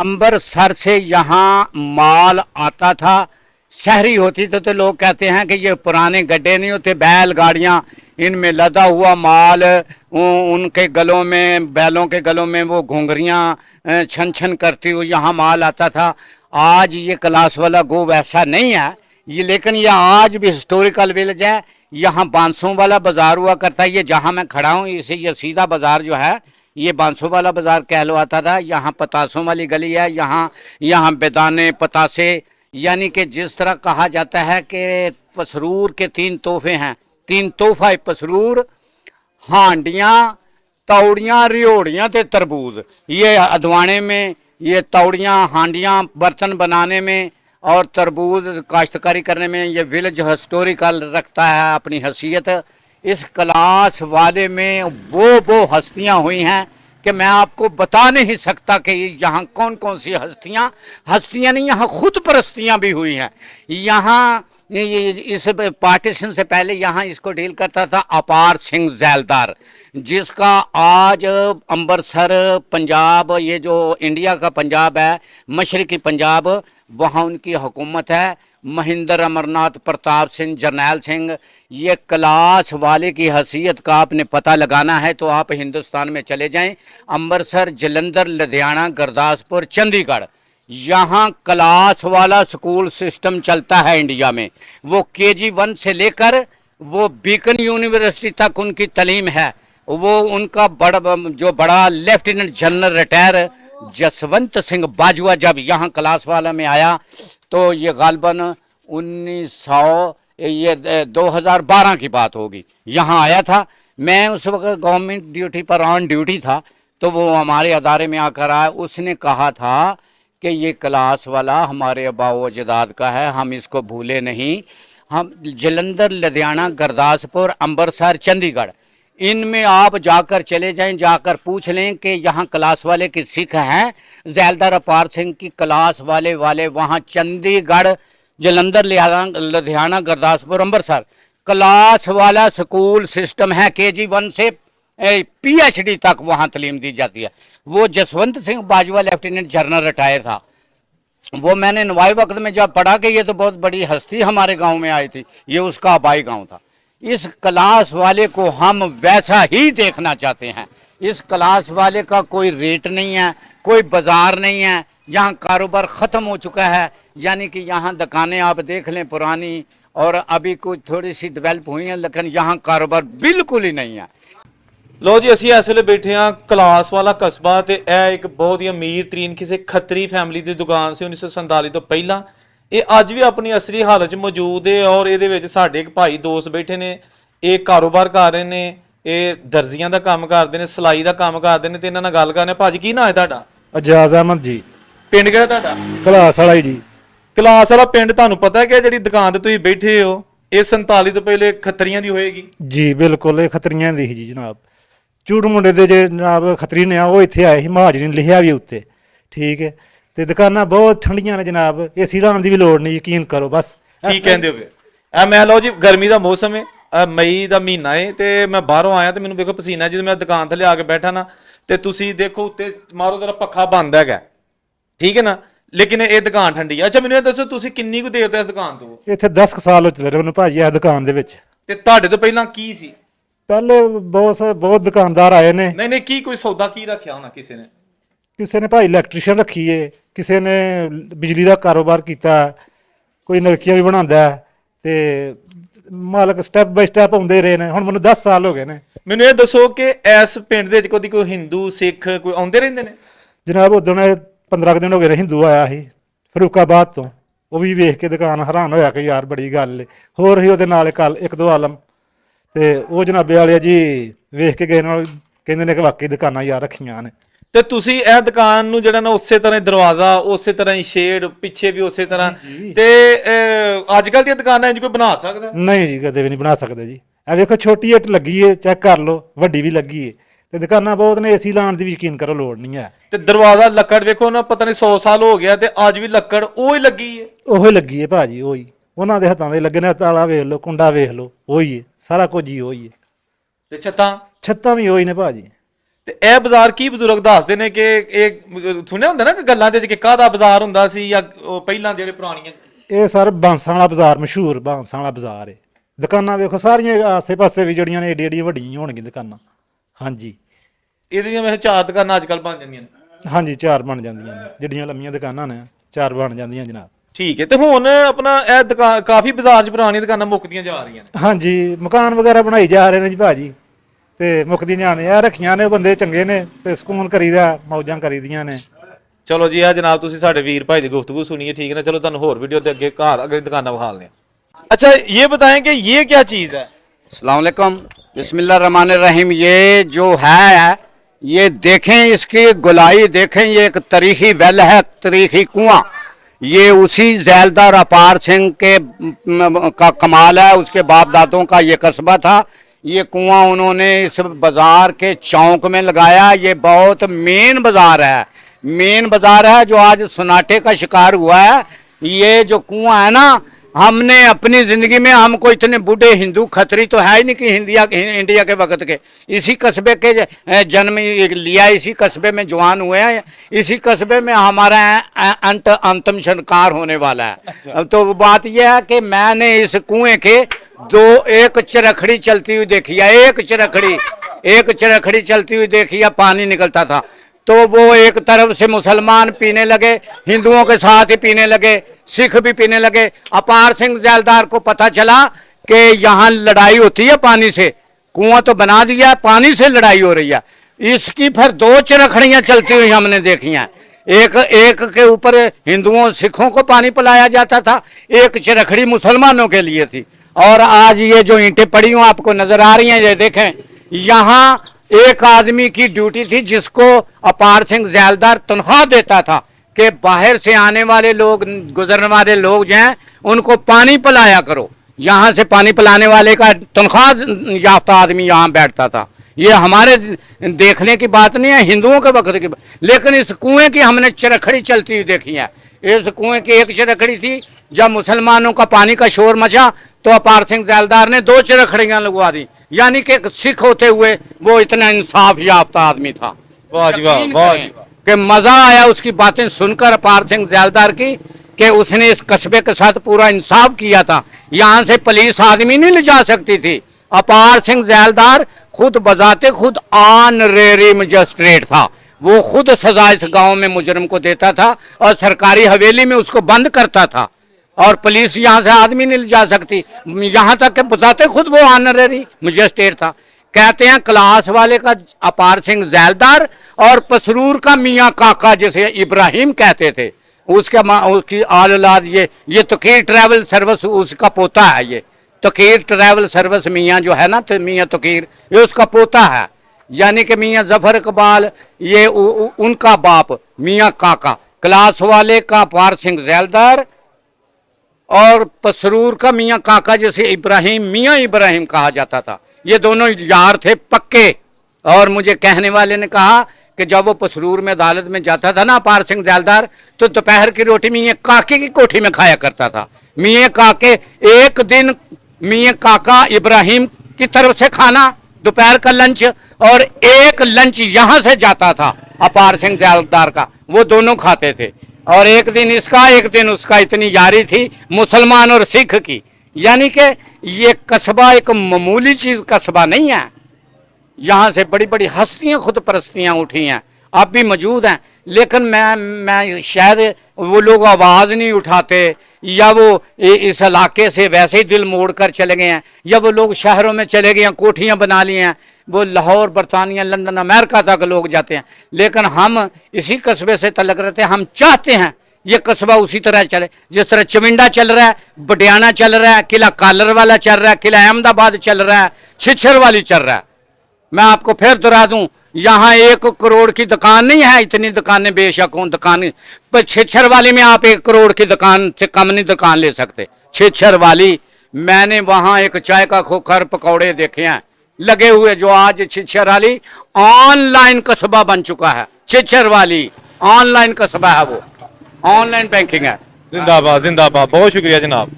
अमृतसर से यहाँ माल आता था। शहरी होती तो लोग कहते हैं कि ये पुराने गड्ढे नहीं होते, बैलगाड़ियाँ, इनमें लदा हुआ माल, उनके गलों में, बैलों के गलों में वो घुंघरियाँ छन छन करती हुई यहाँ माल आता था। आज ये क्लास वाला गो वैसा नहीं है ये, लेकिन ये आज भी हिस्टोरिकल विलेज है। यहाँ बांसों वाला बाज़ार हुआ करता है। ये जहाँ मैं खड़ा हूँ इसे, ये सीधा बाज़ार जो है ये बांसों वाला बाज़ार कहलवाता था। यहाँ पतासों वाली गली है, यहाँ बेदाने पतासे, यानी कि जिस तरह कहा जाता है कि पसरूर के तीन तोहफे हैं, तीन तोहफा पसरूर, हांडियाँ, तौड़ियाँ, रियोड़ियाँ ते तरबूज। ये अधवाने में ये तौड़ियाँ हांडियाँ बर्तन बनाने में और तरबूज काश्तकारी करने में ये विलेज हिस्टोरिकल रखता है अपनी हैसियत। इस क्लास वाले में वो हस्तियां हुई हैं कि मैं आपको बता नहीं सकता कि यहाँ कौन कौन सी हस्तियां नहीं, यहाँ खुद परस्तियां भी हुई हैं। यहाँ इस पार्टीशन से पहले यहाँ इसको डील करता था अपार सिंह जैलदार, जिसका आज अमृतसर पंजाब, ये जो इंडिया का पंजाब है, मशरकी पंजाब, वहाँ उनकी हुकूमत है। महेंद्र अमरनाथ प्रताप सिंह, जरनैल सिंह, ये क्लास वाले की हैसियत का आपने पता लगाना है तो आप हिंदुस्तान में चले जाएं। अमृतसर, जलंधर, लुधियाना, गुरदासपुर, चंडीगढ़, यहाँ क्लास वाला स्कूल सिस्टम चलता है इंडिया में। वो KG1 से लेकर वो बीकन यूनिवर्सिटी तक उनकी तालीम है। वो उनका बड़ा lieutenant general retire Jaswant Singh Bajwa जब यहाँ क्लास वाला में आया तो ये गालबन 2012 की बात होगी, यहाँ आया था। मैं उस वक्त गवर्नमेंट ड्यूटी पर ऑन ड्यूटी था, तो वो हमारे अदारे में आकर आया। उसने कहा था कि ये क्लास वाला हमारे आबाओ अजदाद का है, हम इसको भूले नहीं। हम जलंधर, लुधियाना, गुरदासपुर, अमृतसर, चंडीगढ़, इनमें आप जाकर चले जाएं, जाकर पूछ लें कि यहाँ क्लास वाले की सिख हैं। जैलदार अपार सिंह की क्लास वाले वहाँ चंडीगढ़, जलंधर, लुधियाना, गुरदासपुर, अमृतसर क्लास वाला स्कूल सिस्टम है। KG1 से PhD तक वहाँ तालीम दी जाती है। वो Jaswant Singh Bajwa lieutenant general retire था। वो मैंने नवाई वक्त में जब पढ़ा कि ये तो बहुत बड़ी हस्ती हमारे गांव में आई थी, ये उसका आबाई गांव था। इस क्लास वाले को हम वैसा ही देखना चाहते हैं। इस क्लास वाले का कोई रेट नहीं है, कोई बाजार नहीं है। यहाँ कारोबार ख़त्म हो चुका है, यानी कि यहाँ दुकानें आप देख लें पुरानी, और अभी कुछ थोड़ी सी डेवलप हुई हैं, लेकिन यहाँ कारोबार बिल्कुल ही नहीं है। लो जी, ਅਸੀਂ ਇਸ ਵੇਲੇ ਬੈਠੇ ਹਾਂ ਕਲਾਸ ਵਾਲਾ ਕਸਬਾ ਤੇ ਇਹ ਇੱਕ ਬਹੁਤ ਹੀ ਅਮੀਰ ਤਰੀਨ ਕਿਸੇ ਖੱਤਰੀ ਫੈਮਿਲੀ ਦੀ ਦੁਕਾਨ ਸੀ 1947 ਤੋਂ ਪਹਿਲਾਂ। ਇਹ ਅੱਜ ਵੀ ਆਪਣੀ ਅਸਲੀ ਹਾਲਤ 'ਚ ਮੌਜੂਦ ਹੈ ਔਰ ਇਹਦੇ ਵਿੱਚ ਸਾਡੇ ਇੱਕ ਭਾਈ ਦੋਸਤ ਬੈਠੇ ਨੇ। ਇਹ ਕਾਰੋਬਾਰ ਕਰ ਰਹੇ ਨੇ, ਇਹ ਦਰਜ਼ੀਆਂ ਦਾ ਕੰਮ ਕਰਦੇ ਨੇ, ਸਿਲਾਈ ਦਾ ਕੰਮ ਕਰਦੇ ਨੇ ਤੇ ਇਹਨਾਂ ਨਾਲ ਗੱਲ ਕਰਨੇ। ਭਾਜੀ ਕੀ ਨਾਂ ਹੈ ਤੁਹਾਡਾ? ਅਜਾਜ਼ ਅਹਿਮਦ ਜੀ। ਪਿੰਡ ਕਿਹੜਾ ਤੁਹਾਡਾ? ਕਲਾਸ ਵਾਲਾ ਜੀ। ਕਲਾਸ ਵਾਲਾ ਪਿੰਡ। ਤੁਹਾਨੂੰ ਪਤਾ ਹੈ ਕਿ ਜਿਹੜੀ ਦੁਕਾਨ ਤੇ ਤੁਸੀਂ ਬੈਠੇ ਹੋ ਇਹ 47 ਤੋਂ ਪਹਿਲੇ ਖੱਤਰੀਆਂ ਦੀ ਹੋਏਗੀ? ਜੀ ਬਿਲਕੁਲ, ਇਹ ਖੱਤਰੀਆਂ ਦੀ ਸੀ ਜੀ ਜਨਾਬ। ਝੂਠ ਮੁੰਡੇ ਦੇ ਜੇ ਜਨਾਬ ਖੱਤਰੀ ਨੇ ਉਹ ਇੱਥੇ ਆਏ ਸੀ, ਮਹਾਜਰੀ ਨੇ ਲਿਖਿਆ ਵੀ ਉੱਤੇ, ਠੀਕ ਹੈ। ਤੇ ਦੁਕਾਨਾਂ ਬਹੁਤ ਠੰਡੀਆਂ ਨੇ ਜਨਾਬ, ਏਸੀ ਲਾਉਣ ਦੀ ਵੀ ਲੋੜ ਨਹੀਂ, ਯਕੀਨ ਕਰੋ ਬਸ। ਠੀਕ ਕਹਿੰਦੇ ਹੋ। ਐ ਮੈਂ ਲਓ ਜੀ, ਗਰਮੀ ਦਾ ਮੌਸਮ ਹੈ, ਮਈ ਦਾ ਮਹੀਨਾ ਹੈ ਤੇ ਮੈਂ ਬਾਹਰੋਂ ਆਇਆ ਤੇ ਮੈਨੂੰ ਵੇਖੋ ਪਸੀਨਾ। ਜਦੋਂ ਮੈਂ ਦੁਕਾਨ ਥੱਲੇ ਆ ਕੇ ਬੈਠਾ ਨਾ ਤੇ ਤੁਸੀਂ ਦੇਖੋ ਉੱਤੇ ਮਾਰੋ ਜਰਾ, ਪੱਖਾ ਬੰਦ ਹੈਗਾ, ਠੀਕ ਹੈ ਨਾ, ਲੇਕਿਨ ਇਹ ਦੁਕਾਨ ਠੰਡੀ ਹੈ। ਅੱਛਾ ਮੈਨੂੰ ਇਹ ਦੱਸੋ ਤੁਸੀਂ ਕਿੰਨੀ ਕੁ ਦੇਰ ਤੋਂ ਇਸ ਦੁਕਾਨ ਤੋਂ? ਇੱਥੇ 10 ਸਾਲ ਹੋ ਚਲੇ ਰਹੇ ਮੈਨੂੰ ਭਾਜੀ ਇਸ ਦੁਕਾਨ ਦੇ ਵਿੱਚ। ਤੇ ਤੁਹਾਡੇ ਤੋਂ ਪਹਿਲਾਂ ਕੀ ਸੀ? ਪਹਿਲੇ ਬਹੁਤ ਦੁਕਾਨਦਾਰ ਆਏ ਨੇ। ਨਹੀਂ ਕੀ ਕੋਈ ਸੌਦਾ ਕੀ ਰੱਖਿਆ ਹੋਣਾ ਕਿਸੇ ਨੇ? ਕਿਸੇ ਨੇ ਭਾਈ ਇਲੈਕਟ੍ਰੀਸ਼ੀਅਨ ਰੱਖੀ ਏ, ਕਿਸੇ ਨੇ ਬਿਜਲੀ ਦਾ ਕਾਰੋਬਾਰ ਕੀਤਾ, ਕੋਈ ਨਲਕੀਆਂ ਵੀ ਬਣਾਉਂਦਾ ਤੇ ਮਾਲਕ ਸਟੈਪ ਬਾਈ ਸਟੈਪ ਆਉਂਦੇ ਰਹੇ ਨੇ। ਹੁਣ ਮੈਨੂੰ 10 ਸਾਲ ਹੋ ਗਏ ਨੇ। ਮੈਨੂੰ ਇਹ ਦੱਸੋ ਕਿ ਇਸ ਪਿੰਡ ਦੇ ਵਿੱਚ ਕੋਈ ਹਿੰਦੂ ਸਿੱਖ ਕੋਈ ਆਉਂਦੇ ਰਹਿੰਦੇ ਨੇ? ਜਨਾਬ ਉਦੋਂ 15 ਦਿਨ ਹੋ ਗਏ ਹਿੰਦੂ ਆਇਆ ਸੀ ਫਰੂਕਾਬਾਦ ਤੋਂ, ਉਹ ਵੀ ਵੇਖ ਕੇ ਦੁਕਾਨ ਹੈਰਾਨ ਹੋਇਆ ਕਿ ਯਾਰ ਬੜੀ ਗੱਲ ਏ। ਹੋਰ ਹੀ ਉਹਦੇ ਨਾਲ ਇੱਕ ਦੋ ਆਲਮ ਤੇ ਉਹ ਜਨਾਬੇ ਵਾਲੇ ਜੀ ਵੇਖ ਕੇ ਗਏ ਨਾਲ ਕਹਿੰਦੇ ਨੇ ਕਿ ਵਾਕਈ ਦੁਕਾਨਾਂ ਯਾਰ ਰੱਖੀਆਂ ਨੇ। ਤੇ ਤੁਸੀਂ ਇਹ ਦੁਕਾਨ ਨੂੰ ਜਿਹੜਾ ਨਾ ਉਸੇ ਤਰ੍ਹਾਂ ਹੀ ਦਰਵਾਜ਼ਾ, ਉਸੇ ਤਰ੍ਹਾਂ ਹੀ ਸ਼ੇਡ, ਪਿੱਛੇ ਵੀ ਉਸੇ ਤਰ੍ਹਾਂ, ਤੇ ਅੱਜ ਕੱਲ੍ਹ ਦੀਆਂ ਦੁਕਾਨਾਂ ਇੰਜ ਕੋਈ ਬਣਾ ਸਕਦਾ? ਨਹੀਂ ਜੀ, ਕਦੇ ਵੀ ਨਹੀਂ ਬਣਾ ਸਕਦੇ ਜੀ। ਇਹ ਵੇਖੋ ਛੋਟੀ ਇੱਟ ਲੱਗੀ ਏ, ਚੈੱਕ ਕਰ ਲਓ, ਵੱਡੀ ਵੀ ਲੱਗੀ ਏ ਤੇ ਦੁਕਾਨਾਂ ਬਹੁਤ ਨੇ, ਏਸੀ ਲਾਉਣ ਦੀ ਵੀ ਯਕੀਨ ਕਰੋ ਲੋੜ ਨਹੀਂ ਹੈ। ਤੇ ਦਰਵਾਜ਼ਾ ਲੱਕੜ ਵੇਖੋ ਨਾ, ਪਤਾ ਨਹੀਂ 100 ਸਾਲ ਹੋ ਗਿਆ ਤੇ ਅੱਜ ਵੀ ਲੱਕੜ ਉਹ ਹੀ ਲੱਗੀ ਏ। ਉਹੀ ਲੱਗੀ ਏ ਭਾਜੀ, ਉਹੀ ਉਹਨਾਂ ਦੇ ਹੱਥਾਂ ਦੇ ਲੱਗੇ ਨੇ। ਤਾਲਾ ਵੇਖ ਲਓ, ਕੁੰਡਾ ਵੇਖ ਲਓ, ਉਹੀ ਏ, ਸਾਰਾ ਕੁਝ ਹੀ ਉਹੀ ਏ। ਤੇ ਛੱਤਾਂ ਵੀ ਉਹੀ ਨੇ ਭਾਜੀ। ਤੇ ਇਹ ਬਾਜ਼ਾਰ ਕੀ ਬਜ਼ੁਰਗ ਦੱਸਦੇ ਨੇ ਕਿ ਇਹ ਸੁਣਿਆ ਹੁੰਦਾ ਨਾ ਕਿ ਗੱਲਾਂ ਦੇ ਵਿੱਚ ਕਿ ਕਾਹਦਾ ਬਾਜ਼ਾਰ ਹੁੰਦਾ ਸੀ ਜਾਂ ਉਹ ਪਹਿਲਾਂ ਜਿਹੜੇ ਪੁਰਾਣੀਆਂ। ਇਹ ਸਰ ਬਾਂਸਾਂ ਵਾਲਾ ਬਾਜ਼ਾਰ, ਮਸ਼ਹੂਰ ਬਾਂਸਾਂ ਵਾਲਾ ਬਾਜ਼ਾਰ ਹੈ। ਦੁਕਾਨਾਂ ਵੇਖੋ ਸਾਰੀਆਂ ਆਸੇ-ਪਾਸੇ ਵੀ ਜਿਹੜੀਆਂ ਨੇ ਏਡੀ ਵੱਡੀਆਂ ਹੋਣਗੀਆਂ ਦੁਕਾਨਾਂ। ਹਾਂਜੀ, ਇਹਦੀਆਂ ਮੈਂ 4 ਦੁਕਾਨਾਂ ਅੱਜ ਕੱਲ ਬਣ ਜਾਂਦੀਆਂ ਨੇ। ਹਾਂਜੀ 4 ਬਣ ਜਾਂਦੀਆਂ ਨੇ, ਜਿਹੜੀਆਂ ਲੰਮੀਆਂ ਦੁਕਾਨਾਂ ਨੇ 4 ਬਣ ਜਾਂਦੀਆਂ ਜਨਾਬ। ਠੀਕ ਹੈ, ਤੇ ਹੁਣ ਆਪਣਾ ਇਹ ਦੁਕਾਨ ਕਾਫੀ ਬਾਜ਼ਾਰ 'ਚ ਪੁਰਾਣੀਆਂ ਦੁਕਾਨਾਂ ਮੁੱਕਦੀਆਂ ਜਾ ਰਹੀਆਂ ਨੇ। ਹਾਂਜੀ, ਮਕਾਨ ਵਗੈਰਾ ਬਣਾਈ ਜਾ ਰਹੇ ਨੇ ਜੀ ਭਾਜੀ, ਤੇ ਮੁੱਕਦੀਆਂ ਜਾਣੇ ਆ। ਰੱਖੀਆਂ ਨੇ ਬੰਦੇ ਚੰਗੇ ਨੇ ਤੇ ਸਕੂਨ ਕਰੀਦਾ, ਮੌਜਾਂ ਕਰੀਦੀਆਂ ਨੇ। ਚਲੋ ਜੀ, ਆ ਜਨਾਬ ਤੁਸੀਂ ਸਾਡੇ ਵੀਰ ਭਾਈ ਦੀ ਗੁਫ਼ਤਗੂ ਸੁਣੀਏ, ਠੀਕ ਹੈ ਨਾ। ਚਲੋ ਤੁਹਾਨੂੰ ਹੋਰ ਵੀਡੀਓ ਦੇ ਅੱਗੇ ਘਰ ਅਗਲੀ ਦੁਕਾਨਾਂ ਵਿਖਾਲਦੇ ਹਾਂ। अच्छा, ये बताएं कि ये क्या चीज़ है? अस्सलाम वालेकुम, बिस्मिल्लाहिर्रहमानिर्रहीम। ये जो है, ये देखें इसकी गोलाई देखें, ये एक तारीखी वेल है, तारीखी कुआं। ये उसी जैलदार अपार सिंह के का कमाल है, उसके बाप दादों का ये कस्बा था। ये कुआं उन्होंने इस बाज़ार के चौक में लगाया। ये बहुत मेन बाज़ार है, मेन बाज़ार है जो आज सन्नाटे का शिकार हुआ है। ये जो कुआं है ना, हमने अपनी ज़िंदगी में, हमको इतने बूढ़े हिंदू खतरी तो है ही नहीं कि इंडिया के वक्त के, इसी कस्बे के जन्म लिया, इसी कस्बे में जवान हुए हैं, इसी कस्बे में हमारा अंतिम संस्कार होने वाला है। अच्छा। तो बात यह है कि मैंने इस कुएं के एक चरखड़ी चलती हुई देखी है, एक चरखड़ी चलती हुई देखी है, पानी निकलता था। तो वो एक तरफ से मुसलमान पीने लगे, हिंदुओं के साथ ही पीने लगे, सिख भी पीने लगे। अपार सिंह जैलदार को पता चला कि यहाँ लड़ाई होती है पानी से, कुआं तो बना दिया, पानी से लड़ाई हो रही है। इसकी फिर 2 चरखड़ियाँ चलती हुई हमने देखी हैं। एक के ऊपर हिंदुओं सिखों को पानी पिलाया जाता था, एक चरखड़ी मुसलमानों के लिए थी। और आज ये जो ईंटें पड़ी हुई आपको नजर आ रही हैं, ये देखें, यहाँ एक आदमी की ड्यूटी थी जिसको अपार सिंह जैलदार तनख्वाह देता था कि बाहर से आने वाले लोग, गुजरने वाले लोग जो हैं, उनको पानी पिलाया करो। यहाँ से पानी पिलाने वाले का तनख्वाह याफ्ता आदमी यहाँ बैठता था। ये हमारे देखने की बात नहीं है, हिंदुओं के वक्त की। लेकिन इस कुएं की हमने चरखड़ी चलती हुई देखी है। इस कुएं की एक चरखड़ी थी, जब मुसलमानों का पानी का शोर मचा तो अपार सिंह जैलदार ने 2 चरखड़ियाँ लगवा दी। यानी कि एक सिख होते हुए वो इतना इंसाफ याफ्ता आदमी था। वाह जी वाह, वाह जी वाह। कि मजा आया उसकी बातें सुनकर अपार सिंह जैलदार की, कि उसने इस कस्बे के साथ पूरा इंसाफ किया था। यहाँ से पुलिस आदमी नहीं ले जा सकती थी। अपार सिंह जैलदार खुद बजाते खुद ऑनरेरी मजिस्ट्रेट था। वो खुद सजा इस गांव में मुजरम को देता था और सरकारी हवेली में उसको बंद करता था, और पुलिस यहाँ से आदमी नहीं ले जा सकती। यहाँ तक कि बजाते खुद वो ऑनरेरी मजिस्ट्रेट था। कहते हैं क्लास वाले का अपार सिंह जैलदार और पसरूर का मियाँ काका, जैसे इब्राहिम कहते थे, उसकी औलाद ये तकीर ट्रैवल सर्विस उसका पोता है। ये तकीर ट्रैवल सर्विस मियाँ जो है ना, तो मियाँ तकीर, ये उसका पोता है। यानी कि मियाँ जफर इकबाल, ये उनका बाप मियाँ काका। क्लास वाले का अपार सिंह जैलदार और पसरूर का मियाँ काका, जैसे इब्राहिम, मियाँ इब्राहिम कहा जाता था। ये दोनों यार थे पक्के। और मुझे कहने वाले ने कहा कि जब वो पसरूर में अदालत में जाता था ना अपार सिंह जैलदार, तो दोपहर की रोटी मियाँ काके की कोठी में खाया करता था। मियाँ काके, एक दिन मियाँ काका इब्राहिम की तरफ से खाना, दोपहर का लंच, और एक लंच यहाँ से जाता था अपार सिंह जैलदार का, वो दोनों खाते थे। और एक दिन इसका एक दिन उसका, इतनी यारी थी मुसलमान और सिख की। यानी कि ये कस्बा एक मामूली चीज़ कस्बा नहीं है। यहाँ से बड़ी बड़ी हस्तियाँ खुद परस्तियाँ उठी हैं, अब भी मौजूद हैं। लेकिन मैं शायद वो लोग आवाज़ नहीं उठाते, या वो इस इलाके से वैसे ही दिल मोड़ कर चले गए हैं, या वो लोग शहरों में चले गए हैं, कोठियाँ बना ली हैं, वो लाहौर, बरतानिया, लंदन, अमेरिका तक लोग जाते हैं। लेकिन हम इसी कस्बे से तलक रखते हैं। हम चाहते हैं ये कस्बा उसी तरह चले जिस तरह चविंडा चल रहा है, बडियाना चल रहा है, किला कालर वाला चल रहा है, किला अहमदाबाद चल रहा है, छिछर वाली चल रहा है। मैं आपको फिर दोहरा दूं, यहाँ 1 करोड़ की दुकान नहीं है, इतनी दुकानें बेशक हों दुकान, पर छिछर वाली में आप 1 करोड़ की दुकान से कम नहीं दुकान ले सकते। छिछर वाली, मैंने वहाँ एक चाय का खोखर पकौड़े देखे हैं लगे हुए, जो आज छिछर वाली ऑनलाइन कस्बा बन चुका है। छिछर वाली ऑनलाइन कस्बा है, वो ऑनलाइन बैंकिंग है। जिंदाबाद जिंदाबाद, बहुत शुक्रिया जनाब।